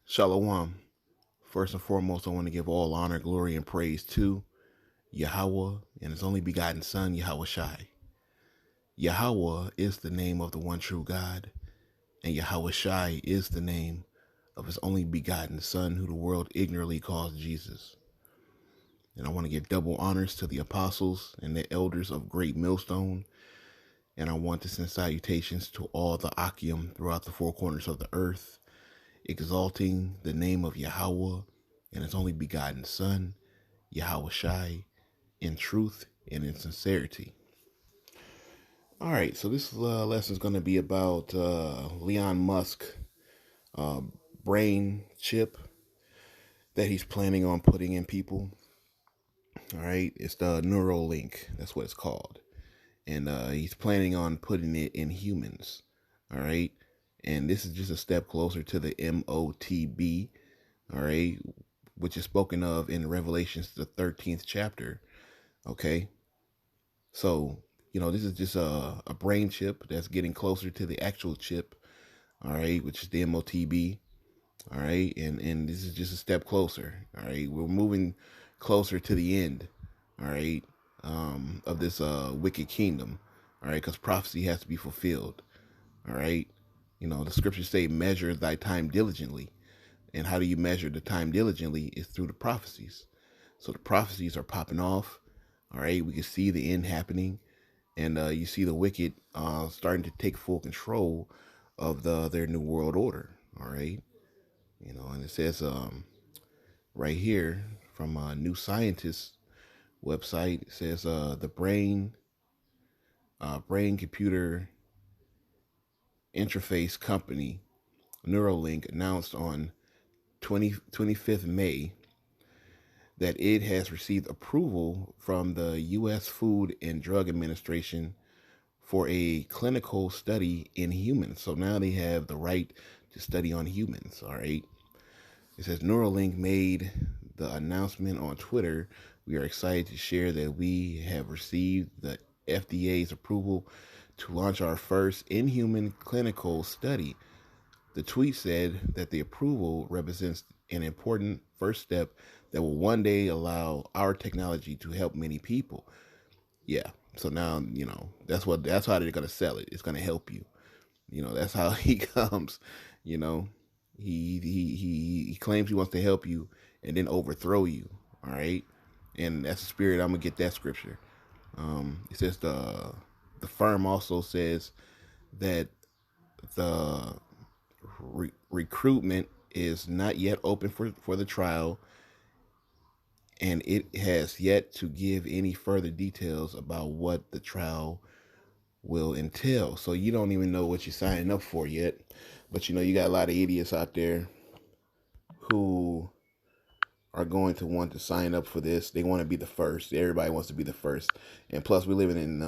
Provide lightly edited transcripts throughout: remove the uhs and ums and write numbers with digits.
Shalom. First and foremost, I want to give all honor, glory, and praise to Yahweh and His only begotten Son, Yahweh Shai. Yahweh is the name of the one true God, and Yahweh Shai is the name of His only begotten Son, who the world ignorantly calls Jesus. And I want to give double honors to the apostles and the elders of Great Millstone, and I want to send salutations to all the Akim throughout the four corners of the earth, exalting the name of Yahweh and His only begotten Son, Yahweh Shai, in truth and in sincerity. All right, so this lesson is going to be about Elon Musk uh, brain chip that he's planning on putting in people. All right, it's the Neuralink. That's what it's called, and he's planning on putting it in humans. All right, and this is just a step closer to the MOTB. All right, which is spoken of in Revelations, the 13th chapter. Okay, so this is just a brain chip that's getting closer to the actual chip. All right, which is the MOTB. All right, and this is just a step closer. All right, we're moving closer to the end. All right, of this wicked kingdom. All right, because prophecy has to be fulfilled. All right, the scriptures say, "Measure thy time diligently." And how do you measure the time diligently? Is through the prophecies. So the prophecies are popping off. All right, we can see the end happening, and you see the wicked starting to take full control of their new world order. All right, and it says right here from a New Scientist website, it says the brain computer interface company Neuralink announced on 25th May that it has received approval from the U.S. Food and Drug Administration for a clinical study in humans. So now they have the right to study on humans. All right. It says Neuralink made the announcement on Twitter. We are excited to share that we have received the FDA's approval to launch our first in-human clinical study. The tweet said that the approval represents an important first step that will one day allow our technology to help many people. Yeah. So now, that's how they're gonna sell it. It's gonna help you. That's how he comes. You know, he claims he wants to help you and then overthrow you. All right, and that's the spirit. I'm gonna get that scripture. It says the firm also says that the recruitment is not yet open for the trial, and it has yet to give any further details about what the trial will entail. So you don't even know what you're signing up for yet. But you got a lot of idiots out there who are going to want to sign up for this. They want to be the first. Everybody wants to be the first. And plus, we're living in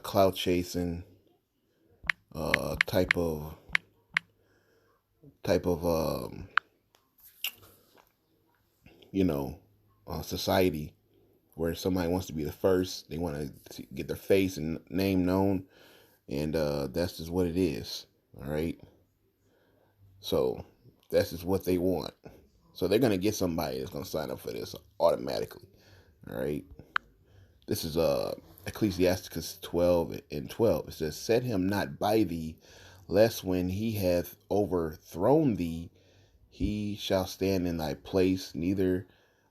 clout chasing type of you know society where somebody wants to be the first. They want to get their face and name known, and that's just what it is. All right. So that's just what they want. So they're gonna get somebody that's gonna sign up for this automatically. All right. This is Ecclesiasticus 12:12. It says, "Set him not by thee, lest when he hath overthrown thee, he shall stand in thy place. Neither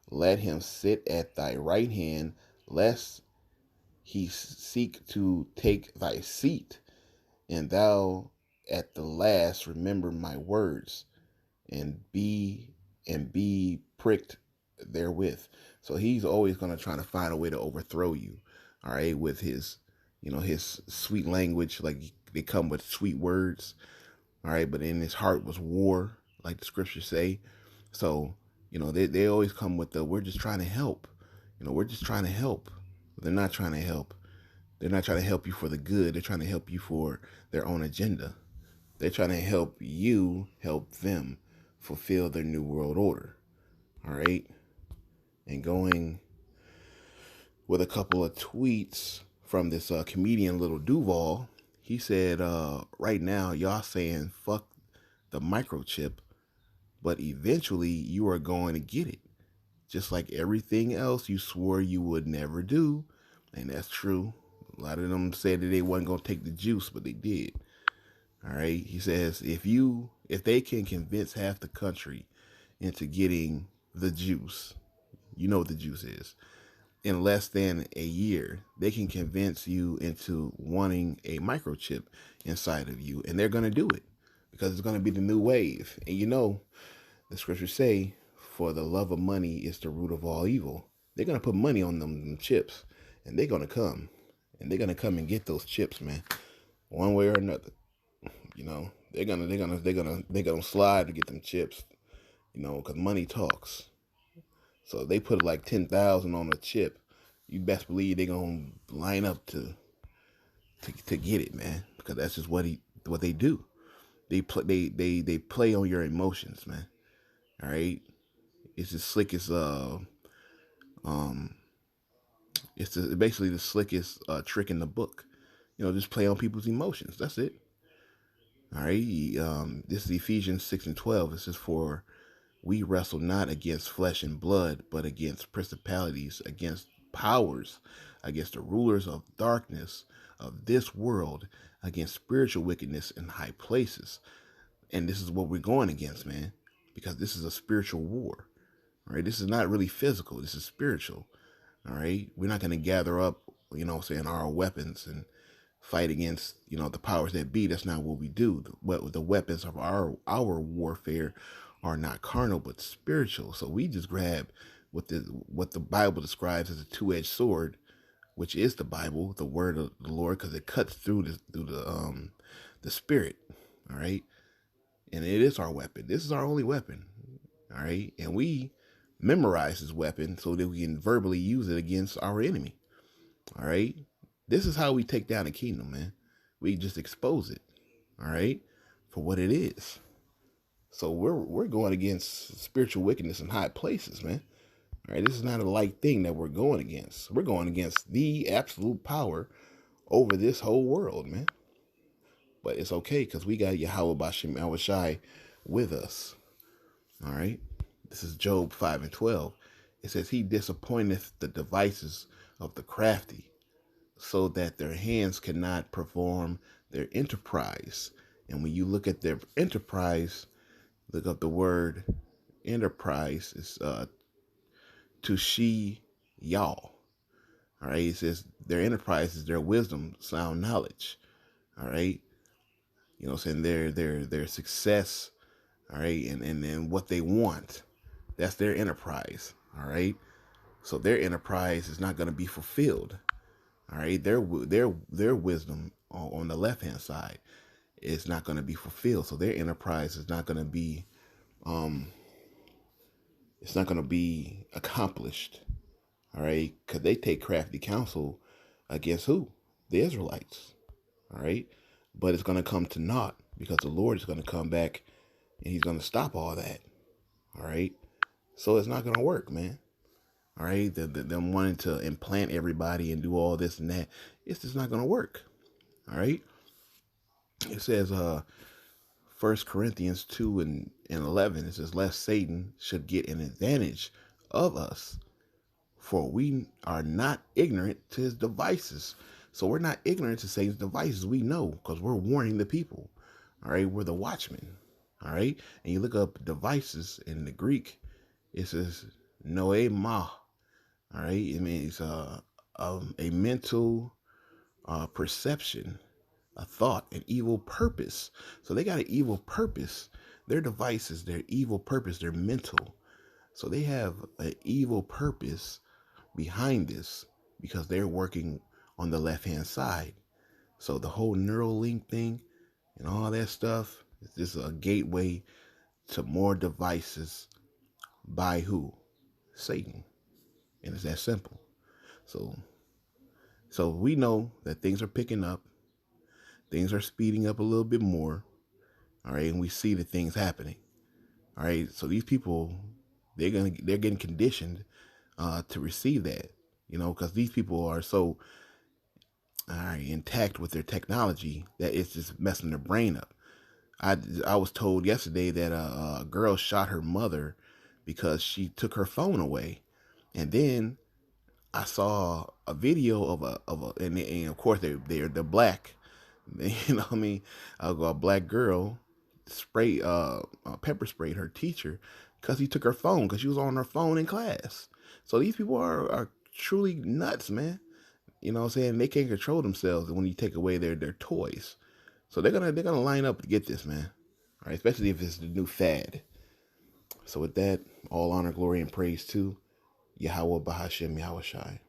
let him sit at thy right hand, lest he seek to take thy seat. And thou at the last remember my words, and be pricked therewith." So he's always going to try to find a way to overthrow you. All right, with his sweet language, like they come with sweet words. All right, but in his heart was war, like the scriptures say. So they always come with the, "We're just trying to help." We're just trying to help. But they're not trying to help. They're not trying to help you for the good. They're trying to help you for their own agenda. They're trying to help you help them fulfill their new world order. All right. And going with a couple of tweets from this comedian Little Duval, he said, right now, y'all saying fuck the microchip, but eventually you are going to get it. Just like everything else you swore you would never do. And that's true. A lot of them said that they wasn't going to take the juice, but they did. All right. He says if they can convince half the country into getting the juice, you know what the juice is, in less than a year, they can convince you into wanting a microchip inside of you, and they're going to do it because it's going to be the new wave. And you know, the scriptures say, "For the love of money is the root of all evil." They're going to put money on them chips, and they're going to come, and they're going to come and get those chips, man, one way or another. You know, they're gonna slide to get them chips. You know, because money talks. So if they put like 10,000 on a chip, you best believe they're gonna line up to get it, man. Because that's just what they do. They play on your emotions, man. All right, it's the slickest. Um, basically the slickest trick in the book. You know, just play on people's emotions. That's it. All right. This is Ephesians 6:12. It says, "For we wrestle not against flesh and blood, but against principalities, against powers, against the rulers of darkness of this world, against spiritual wickedness in high places." And this is what we're going against, man, because this is a spiritual war. All right. This is not really physical. This is spiritual. All right. We're not going to gather up, saying our weapons and fight against, the powers that be. That's not what we do. The weapons of our warfare are not carnal but spiritual. So we just grab what the Bible describes as a two-edged sword, which is the Bible, the word of the Lord, because it cuts through the spirit. All right, and it is our weapon. This is our only weapon. All right, and we memorize this weapon so that we can verbally use it against our enemy. All right, this is how we take down the kingdom, man. We just expose it. All right, for what it is. So we're going against spiritual wickedness in high places, man. All right, this is not a light thing that we're going against. We're going against the absolute power over this whole world, man. But it's okay because we got Yahweh Bashim Awashai with us. All right. This is Job 5:12. It says, "He disappointeth the devices of the crafty, so that their hands cannot perform their enterprise." And when you look at their enterprise, look up the word enterprise. It's to she y'all. All right. It says their enterprise is their wisdom, sound knowledge. All right. You know what I'm saying? Their success. All right. And what they want. That's their enterprise. All right. So their enterprise is not going to be fulfilled. All right. Their wisdom on the left hand side is not going to be fulfilled. So their enterprise is not going to be it's not going to be accomplished. All right, because they take crafty counsel against who? The Israelites. All right, but it's going to come to naught because the Lord is going to come back and He's going to stop all that. All right, so it's not going to work, man. All right, them wanting to implant everybody and do all this and that, it's just not going to work. All right, it says 1 Corinthians 2:11, it says, "Lest Satan should get an advantage of us, for we are not ignorant to his devices." So we're not ignorant to Satan's devices. We know because we're warning the people. All right, we're the watchmen. All right, and you look up devices in the Greek, it says noema. All right, it means a mental perception, a thought, an evil purpose. So they got an evil purpose. Their devices, their evil purpose, they're mental. So they have an evil purpose behind this because they're working on the left-hand side. So the whole Neuralink thing and all that stuff is just a gateway to more devices by who? Satan. And it's that simple. So we know that things are picking up. Things are speeding up a little bit more. All right, and we see the things happening. All right, so these people, they're getting conditioned to receive that, because these people are so intact with their technology that it's just messing their brain up. I was told yesterday that a girl shot her mother because she took her phone away, and then I saw a video and of course they're black, you know what I mean, a black girl pepper sprayed her teacher because he took her phone because she was on her phone in class. So these people are truly nuts, man. You know what I'm saying? They can't control themselves when you take away their toys. So they're gonna line up to get this, man. All right, especially if it's the new fad. So with that, all honor, glory, and praise to Yahweh Bahashem Yahweh Shai.